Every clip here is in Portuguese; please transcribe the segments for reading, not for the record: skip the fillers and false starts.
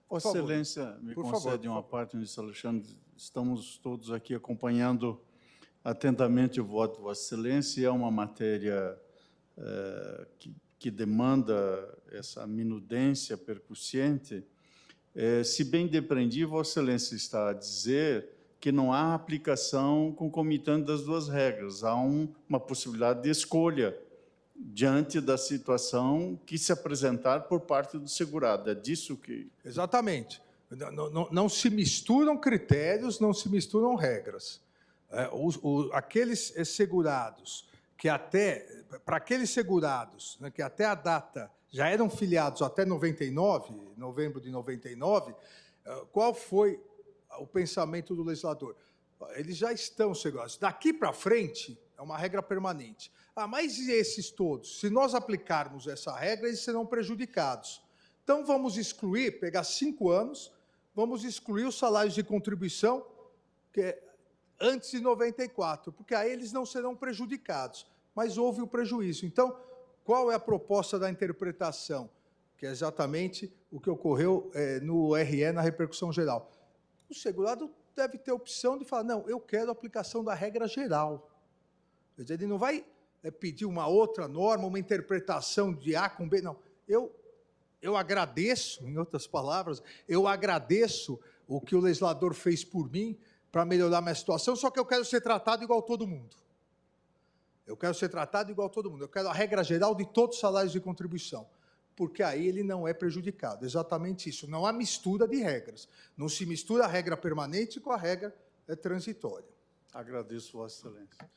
Vossa Excelência, me concede uma parte, ministro Alexandre. Estamos todos aqui acompanhando atentamente o voto de Vossa Excelência, e é uma matéria que demanda essa minudência percussiente. Se bem depreendi, Vossa Excelência está a dizer que não há aplicação concomitante das duas regras, há uma possibilidade de escolha diante da situação que se apresentar por parte do segurado. É disso que... Exatamente. Não se misturam critérios, não se misturam regras. Aqueles segurados que até... Para aqueles segurados, né, que até a data já eram filiados até 99, novembro de 99, qual foi o pensamento do legislador? Eles já estão segurados. Daqui para frente, é uma regra permanente. Mas e esses todos? Se nós aplicarmos essa regra, eles serão prejudicados. Então, vamos excluir, pegar 5 anos, vamos excluir os salários de contribuição que é antes de 94, porque aí eles não serão prejudicados, mas houve o prejuízo. Então, qual é a proposta da interpretação? Que é exatamente o que ocorreu no RE, na repercussão geral. O segurado deve ter a opção de falar, não, eu quero a aplicação da regra geral. Quer dizer, ele não vai pedir uma outra norma, uma interpretação de A com B, não. Eu agradeço, em outras palavras, eu agradeço o que o legislador fez por mim para melhorar minha situação, só que eu quero ser tratado igual todo mundo. Eu quero ser tratado igual todo mundo. Eu quero a regra geral de todos os salários de contribuição, porque aí ele não é prejudicado. Exatamente isso. Não há mistura de regras. Não se mistura a regra permanente com a regra transitória. Agradeço, Vossa Excelência.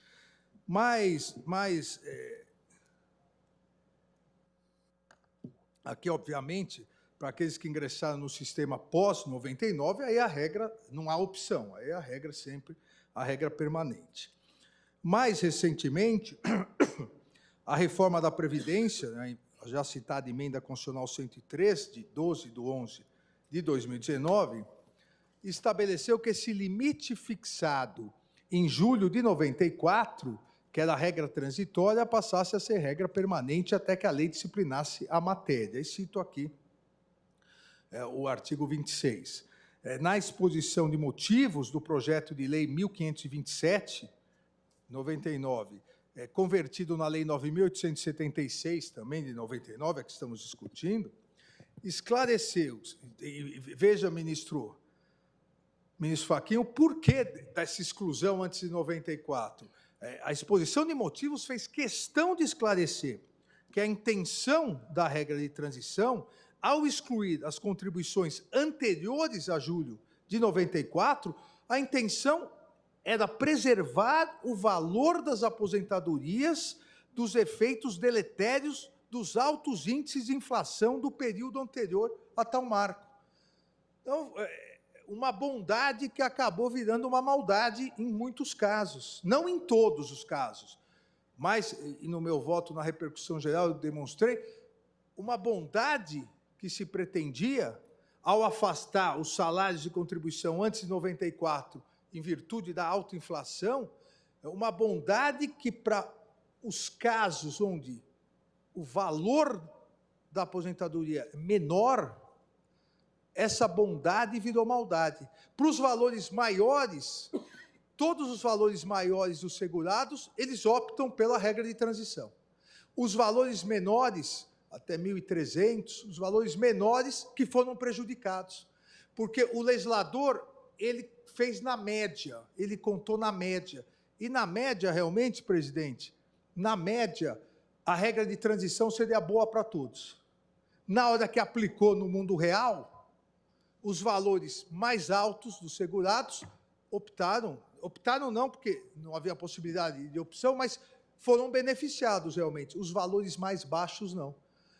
Aqui, obviamente, para aqueles que ingressaram no sistema pós-99, aí a regra, não há opção, aí a regra sempre, a regra permanente. Mais recentemente, a reforma da Previdência, né, já citada emenda constitucional 103, de 12/11 de 2019, estabeleceu que esse limite fixado em julho de 94, que era a regra transitória, passasse a ser regra permanente até que a lei disciplinasse a matéria. E cito aqui o artigo 26. Na exposição de motivos do projeto de lei 1527, 99, convertido na lei 9.876, também de 99, a que estamos discutindo, esclareceu, veja, ministro Fachin, o porquê dessa exclusão antes de 94. A exposição de motivos fez questão de esclarecer que a intenção da regra de transição, ao excluir as contribuições anteriores a julho de 94, a intenção era preservar o valor das aposentadorias dos efeitos deletérios dos altos índices de inflação do período anterior a tal marco. Então, uma bondade que acabou virando uma maldade em muitos casos, não em todos os casos, mas, e no meu voto na repercussão geral eu demonstrei, uma bondade que se pretendia, ao afastar os salários de contribuição antes de 94, em virtude da alta inflação, uma bondade que, para os casos onde o valor da aposentadoria é menor, essa bondade virou maldade. Para os valores maiores, todos os valores maiores dos segurados, eles optam pela regra de transição. Os valores menores, até 1.300, os valores menores que foram prejudicados. Porque o legislador, ele fez na média, ele contou na média. E na média, realmente, presidente, na média, a regra de transição seria boa para todos. Na hora que aplicou no mundo real, os valores mais altos dos segurados optaram não, porque não havia possibilidade de opção, mas foram beneficiados realmente. Os valores mais baixos, não.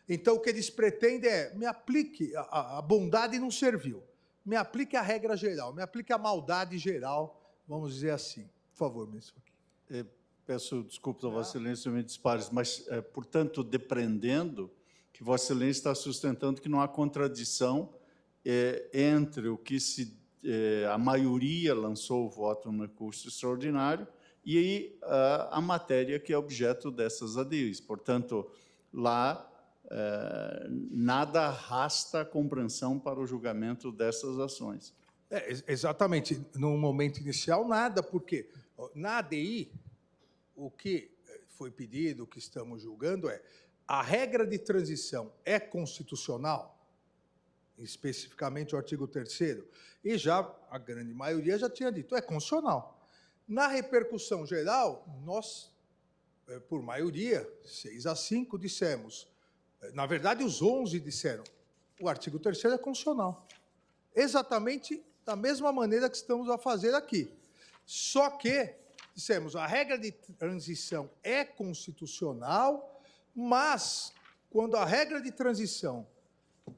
Então, o que eles pretendem é, me aplique, a bondade não serviu, me aplique a regra geral, me aplique a maldade geral, vamos dizer assim. Por favor, ministro. Peço desculpas a Vossa Excelência, me dispares, mas, portanto, depreendendo que Vossa Excelência está sustentando que não há contradição entre o que a maioria lançou o voto no recurso extraordinário e a matéria que é objeto dessas ADIs. Portanto, lá nada arrasta a compreensão para o julgamento dessas ações. Exatamente. No momento inicial, nada, porque na ADI, o que foi pedido, o que estamos julgando a regra de transição é constitucional, especificamente o artigo 3º, e já a grande maioria já tinha dito, é constitucional. Na repercussão geral, nós, por maioria, 6-5, dissemos, na verdade, os 11 disseram, o artigo 3º é constitucional. Exatamente da mesma maneira que estamos a fazer aqui. Só que, dissemos, a regra de transição é constitucional, mas, quando a regra de transição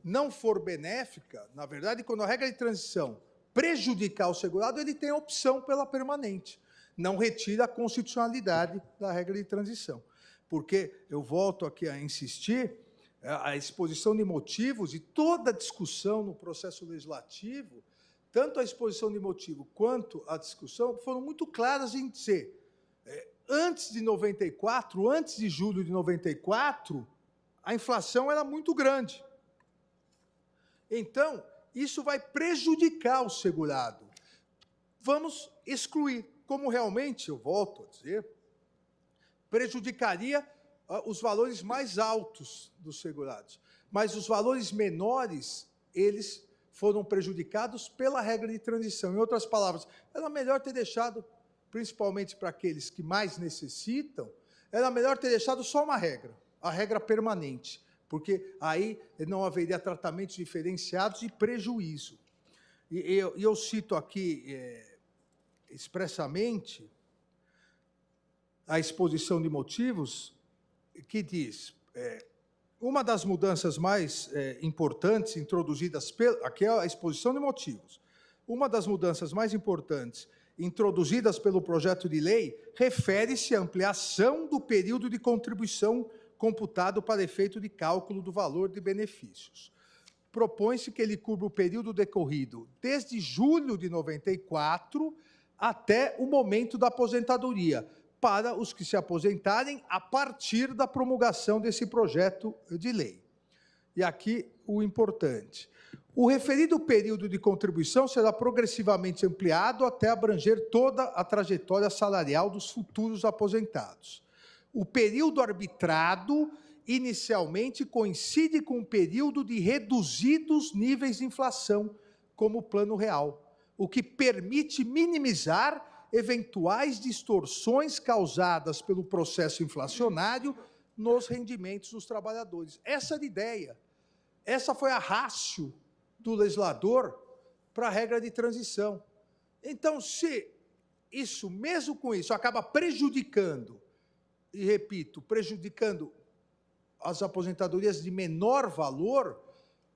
não for benéfica, na verdade, quando a regra de transição prejudicar o segurado, ele tem a opção pela permanente. Não retira a constitucionalidade da regra de transição. Porque, eu volto aqui a insistir, a exposição de motivos e toda a discussão no processo legislativo, tanto a exposição de motivo quanto a discussão, foram muito claras em dizer, antes de 94, antes de julho de 94, a inflação era muito grande. Então, isso vai prejudicar o segurado. Vamos excluir, como realmente, eu volto a dizer, prejudicaria os valores mais altos dos segurados. Mas os valores menores, eles foram prejudicados pela regra de transição. Em outras palavras, era melhor ter deixado, principalmente para aqueles que mais necessitam, era melhor ter deixado só uma regra, a regra permanente, porque aí não haveria tratamentos diferenciados e prejuízo. E eu cito aqui expressamente a exposição de motivos que diz, uma das mudanças mais importantes introduzidas, aqui é a exposição de motivos, uma das mudanças mais importantes introduzidas pelo projeto de lei refere-se à ampliação do período de contribuição computado para efeito de cálculo do valor de benefícios. Propõe-se que ele cubra o período decorrido desde julho de 94 até o momento da aposentadoria, para os que se aposentarem a partir da promulgação desse projeto de lei. E aqui o importante. O referido período de contribuição será progressivamente ampliado até abranger toda a trajetória salarial dos futuros aposentados. O período arbitrado, inicialmente, coincide com o período de reduzidos níveis de inflação, como o Plano Real, o que permite minimizar eventuais distorções causadas pelo processo inflacionário nos rendimentos dos trabalhadores. Essa era a ideia. Essa foi a ratio do legislador para a regra de transição. Então, se isso, mesmo com isso, acaba prejudicando, e repito, prejudicando as aposentadorias de menor valor,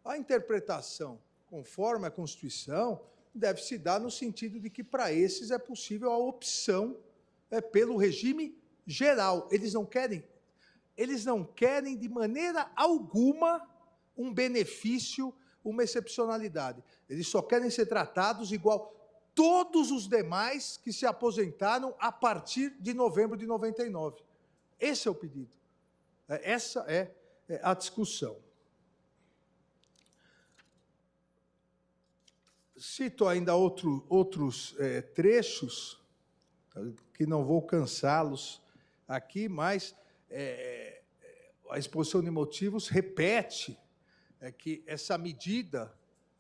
a interpretação, conforme a Constituição, deve se dar no sentido de que, para esses, é possível a opção pelo regime geral. Eles não querem, de maneira alguma, um benefício, uma excepcionalidade. Eles só querem ser tratados igual todos os demais que se aposentaram a partir de novembro de 99. Esse é o pedido. Essa é a discussão. Cito ainda outros trechos, que não vou cansá-los aqui, mas a exposição de motivos repete que essa medida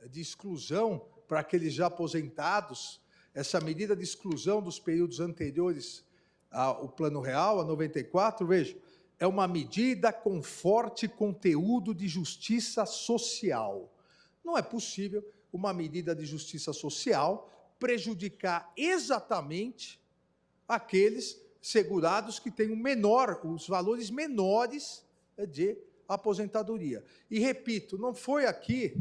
de exclusão para aqueles já aposentados, essa medida de exclusão dos períodos anteriores ao Plano Real, a 94, veja, é uma medida com forte conteúdo de justiça social. Não é possível uma medida de justiça social prejudicar exatamente aqueles segurados que têm os valores menores de aposentadoria. E, repito, não foi aqui,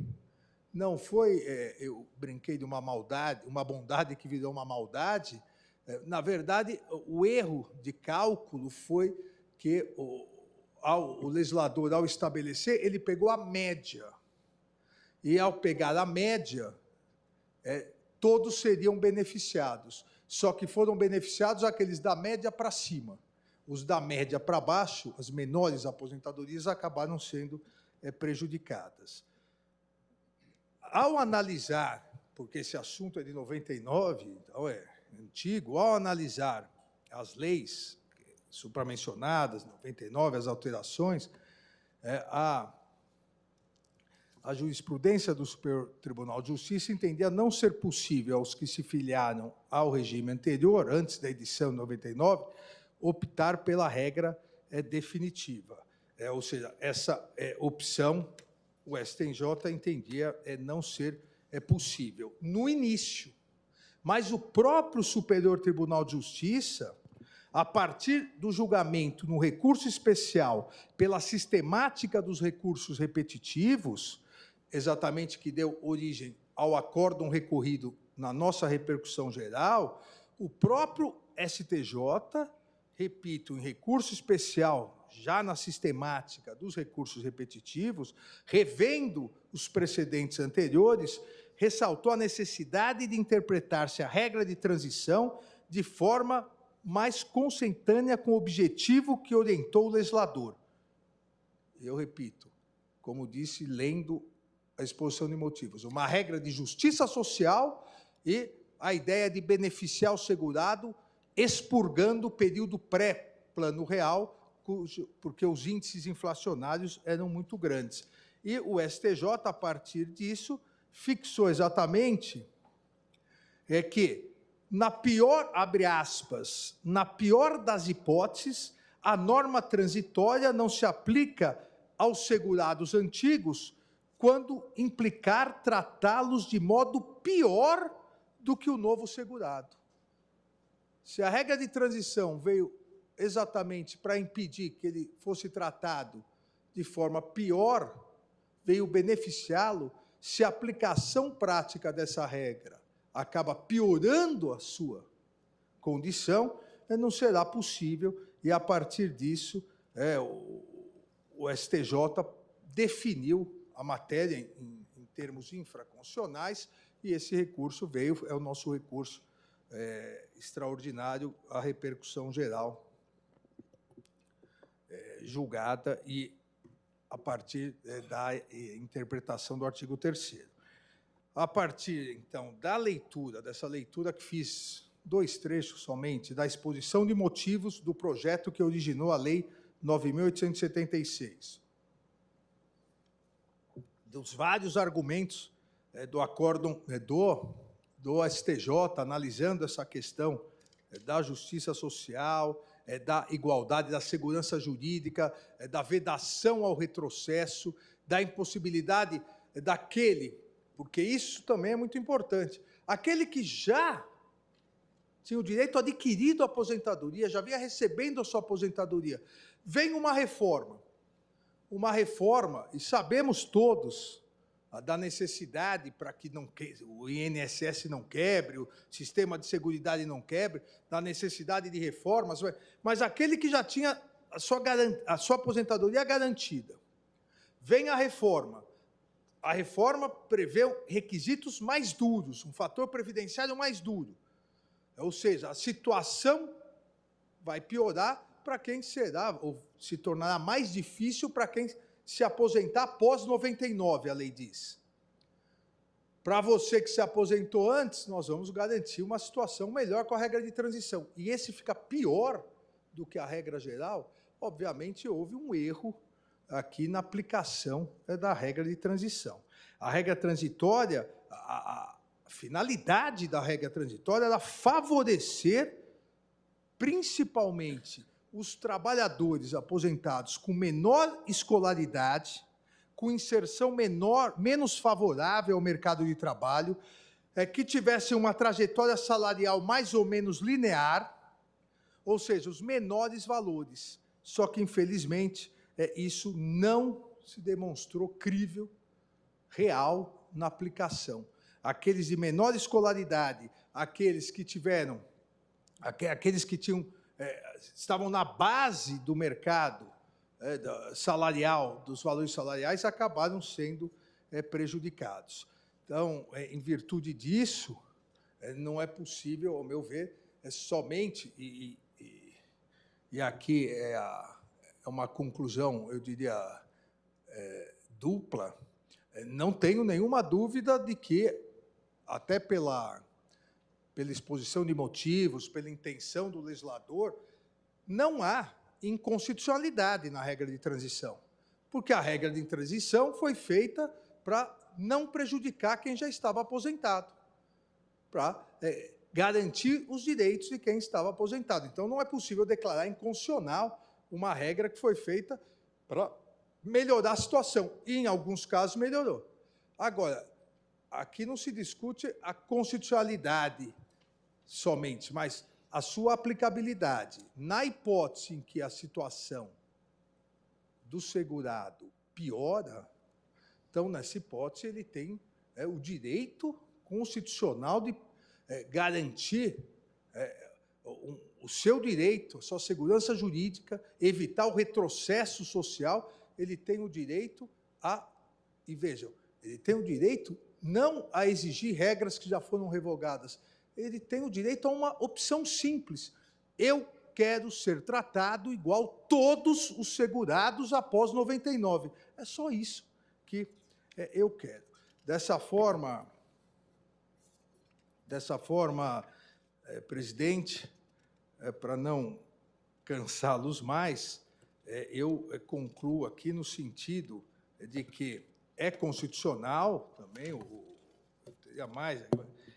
eu brinquei de uma maldade, uma bondade que virou uma maldade. Na verdade, o erro de cálculo foi que o legislador, ao estabelecer, ele pegou a média. E, ao pegar a média, todos seriam beneficiados. Só que foram beneficiados aqueles da média para cima. os da média para baixo, as menores aposentadorias, acabaram sendo prejudicadas. Ao analisar, porque esse assunto é de 99, então é antigo, ao analisar as leis supramencionadas, 99, as alterações, a jurisprudência do Superior Tribunal de Justiça entendia não ser possível aos que se filiaram ao regime anterior, antes da edição de 99, optar pela regra definitiva. Ou seja, essa opção, o STJ entendia não ser possível no início. Mas o próprio Superior Tribunal de Justiça, a partir do julgamento no recurso especial pela sistemática dos recursos repetitivos, exatamente que deu origem ao acórdão recorrido na nossa repercussão geral, o próprio STJ, repito, em recurso especial, já na sistemática dos recursos repetitivos, revendo os precedentes anteriores, ressaltou a necessidade de interpretar-se a regra de transição de forma mais consentânea com o objetivo que orientou o legislador. Eu repito, como disse, lendo a exposição de motivos, uma regra de justiça social e a ideia de beneficiar o segurado expurgando o período pré-plano real, porque os índices inflacionários eram muito grandes. E o STJ, a partir disso, fixou exatamente que, na pior, abre aspas, na pior das hipóteses, a norma transitória não se aplica aos segurados antigos quando implicar tratá-los de modo pior do que o novo segurado. Se a regra de transição veio exatamente para impedir que ele fosse tratado de forma pior, veio beneficiá-lo, se a aplicação prática dessa regra acaba piorando a sua condição, não será possível, e, a partir disso, o STJ definiu a matéria em termos infraconstitucionais, e esse recurso veio, é o nosso recurso extraordinário, à repercussão geral julgada e a partir da interpretação do artigo 3º. A partir, então, da leitura, dessa leitura que fiz 2 trechos somente, da exposição de motivos do projeto que originou a Lei 9.876, dos vários argumentos do acórdão do STJ, analisando essa questão da justiça social, da igualdade, da segurança jurídica, da vedação ao retrocesso, da impossibilidade daquele, porque isso também é muito importante, aquele que já tinha o direito adquirido a aposentadoria, já vinha recebendo a sua aposentadoria, vem uma reforma, e sabemos todos da necessidade para que o INSS não quebre, o sistema de seguridade não quebre, da necessidade de reformas, mas aquele que já tinha a sua aposentadoria garantida, vem a reforma prevê requisitos mais duros, um fator previdenciário mais duro, ou seja, a situação vai piorar para quem será, ou se tornará mais difícil para quem se aposentar após 99, a lei diz. Para você que se aposentou antes, nós vamos garantir uma situação melhor com a regra de transição. E esse fica pior do que a regra geral. Obviamente, houve um erro aqui na aplicação da regra de transição. A regra transitória, a finalidade da regra transitória era favorecer, principalmente, os trabalhadores aposentados com menor escolaridade, com inserção menos favorável ao mercado de trabalho, que tivessem uma trajetória salarial mais ou menos linear, ou seja, os menores valores. Só que, infelizmente, isso não se demonstrou crível, real, na aplicação. Aqueles de menor escolaridade, aqueles que tinham estavam na base do mercado salarial, dos valores salariais, acabaram sendo prejudicados. Então, em virtude disso, não é possível, ao meu ver, somente, e e aqui é uma conclusão, eu diria, dupla, não tenho nenhuma dúvida de que, até pela exposição de motivos, pela intenção do legislador, não há inconstitucionalidade na regra de transição, porque a regra de transição foi feita para não prejudicar quem já estava aposentado, para garantir os direitos de quem estava aposentado. Então, não é possível declarar inconstitucional uma regra que foi feita para melhorar a situação, e, em alguns casos, melhorou. Agora, aqui não se discute a constitucionalidade somente, mas a sua aplicabilidade. Na hipótese em que a situação do segurado piora, então, nessa hipótese, ele tem o direito constitucional de garantir o seu direito, a sua segurança jurídica, evitar o retrocesso social. Ele tem o direito e vejam, ele tem o direito não a exigir regras que já foram revogadas, ele tem o direito a uma opção simples. Eu quero ser tratado igual todos os segurados após 99. É só isso que eu quero. Dessa forma, presidente, para não cansá-los mais, eu concluo aqui no sentido de que é constitucional também,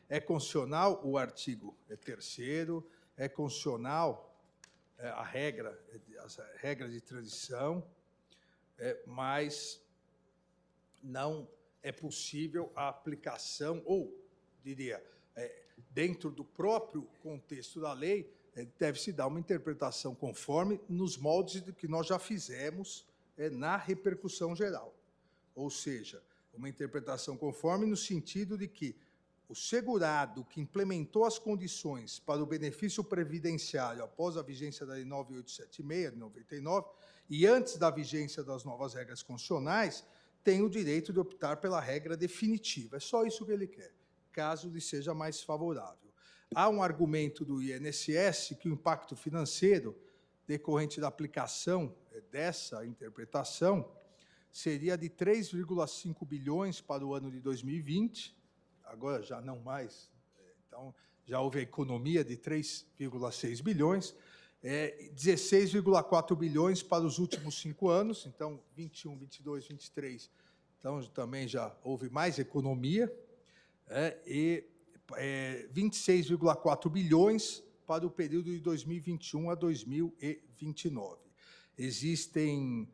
é constitucional o artigo 3º, é constitucional as regras de transição, mas não é possível a aplicação, ou, diria, dentro do próprio contexto da lei, deve-se dar uma interpretação conforme nos moldes do que nós já fizemos na repercussão geral. Ou seja, uma interpretação conforme no sentido de que o segurado que implementou as condições para o benefício previdenciário após a vigência da Lei 9876, de 99, e antes da vigência das novas regras constitucionais, tem o direito de optar pela regra definitiva. É só isso que ele quer, caso lhe seja mais favorável. Há um argumento do INSS que o impacto financeiro decorrente da aplicação dessa interpretação seria de 3,5 bilhões para o ano de 2020, agora já não mais, então já houve a economia de 3,6 bilhões, 16,4 bilhões para os últimos 5 anos, então 21, 22, 23, então também já houve mais economia, e 26,4 bilhões para o período de 2021 a 2029. Existem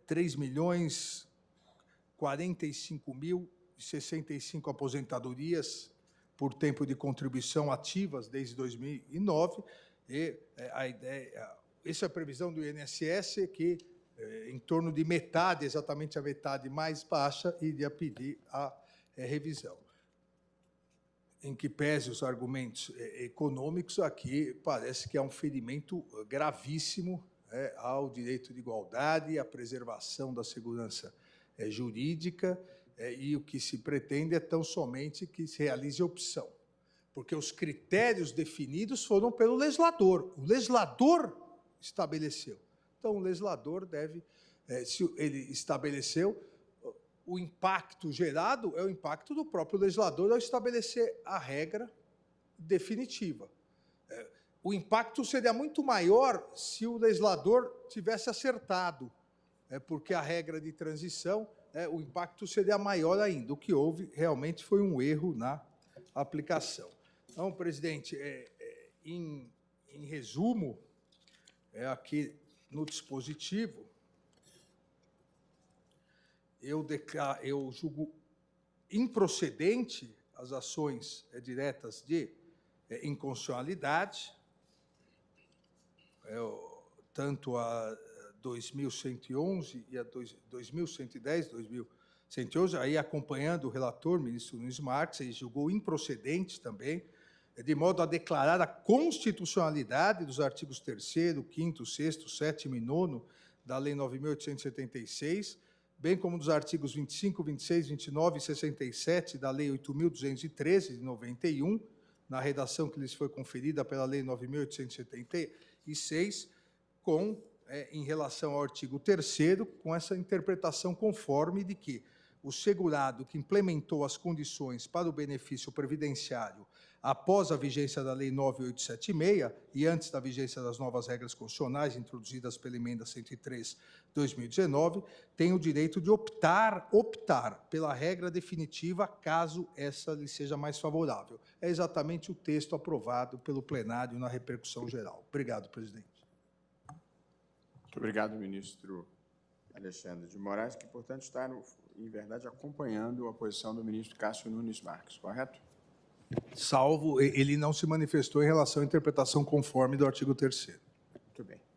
3.045.065 aposentadorias por tempo de contribuição ativas desde 2009, e essa é a previsão do INSS, que em torno de metade, exatamente a metade mais baixa, iria pedir a revisão. Em que pese os argumentos econômicos, aqui parece que é um ferimento gravíssimo ao direito de igualdade, à preservação da segurança jurídica, e o que se pretende é tão somente que se realize a opção, porque os critérios definidos foram pelo legislador. O legislador estabeleceu. Então, o legislador deve, se ele estabeleceu, o impacto gerado é o impacto do próprio legislador ao estabelecer a regra definitiva. O impacto seria muito maior se o legislador tivesse acertado, porque a regra de transição, o impacto seria maior ainda. O que houve realmente foi um erro na aplicação. Então, presidente, em resumo, aqui no dispositivo, eu julgo improcedente as ações diretas de inconstitucionalidade, tanto a 2111 e a 2110, 2111, aí acompanhando o relator, ministro Nunes Marques, ele julgou improcedente também, de modo a declarar a constitucionalidade dos artigos 3º, 5º, 6º, 7º e 9º da Lei 9.876, bem como dos artigos 25, 26, 29 e 67 da Lei 8.213, de 91, na redação que lhes foi conferida pela Lei 9.876, em relação ao artigo 3º, com essa interpretação conforme de que o segurado que implementou as condições para o benefício previdenciário após a vigência da Lei 9.876 e antes da vigência das novas regras constitucionais introduzidas pela Emenda 103/2019, tem o direito de optar pela regra definitiva, caso essa lhe seja mais favorável. É exatamente o texto aprovado pelo plenário na repercussão geral. Obrigado, presidente. Muito obrigado, ministro Alexandre de Moraes, que, portanto, está, em verdade, acompanhando a posição do ministro Cássio Nunes Marques, correto? Salvo, ele não se manifestou em relação à interpretação conforme do artigo 3º.